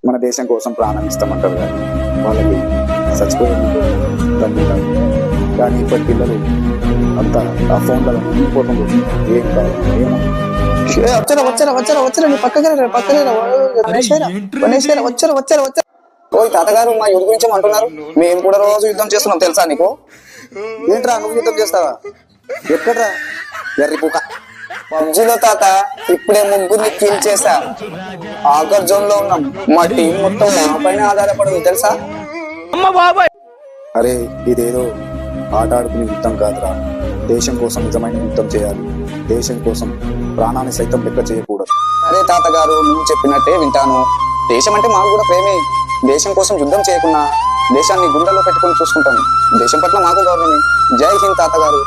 మన దేశం కోసం ప్రాణం ఇస్తామంటారు కానీ వాళ్ళకి చచ్చిపోయేందుకు ధన్యవాదాలు. కానీ ఇప్పటి పిల్లలు అంతా ఆ ఫోన్లలో ఉండిపోతుంది. ఏం కాదు ఏమో వచ్చారా నీ పక్కనే వచ్చారా. ఓ తాతగారు మా యుద్ధ గురించి అంటున్నారు. మేము కూడా రోజు యుద్ధం చేస్తున్నాం తెలుసా నీకు? ఏంట్రా నువ్వు యుద్ధం చేస్తావా? ఎక్కడ్రా ఎర్రిపూక? పబ్జీలో తాత ఇప్పుడే ముగ్గురిని కిల్ చేశా. ఆఖర్ జోన్ లో ఉన్నాం. మా టీం మొత్తం మా పైన ఆధారపడదు తెలుసా? అరే ఇదేదో ఆట ఆడుకునే యుద్ధం కాదురా. దేశం కోసం నిజమైన యుద్ధం చేయాలి. దేశం కోసం ప్రాణాన్ని సైతం లెక్క చేయకూడదు. అరే తాతగారు నువ్వు చెప్పినట్టే వింటాను. దేశం అంటే మాకు కూడా ప్రేమే. దేశం కోసం యుద్ధం చేయకుండా దేశాన్ని గుండెల్లో పెట్టుకుని చూసుకుంటాం. దేశం పట్ల మాకు గౌరవమే. జై హింద్ తాతగారు.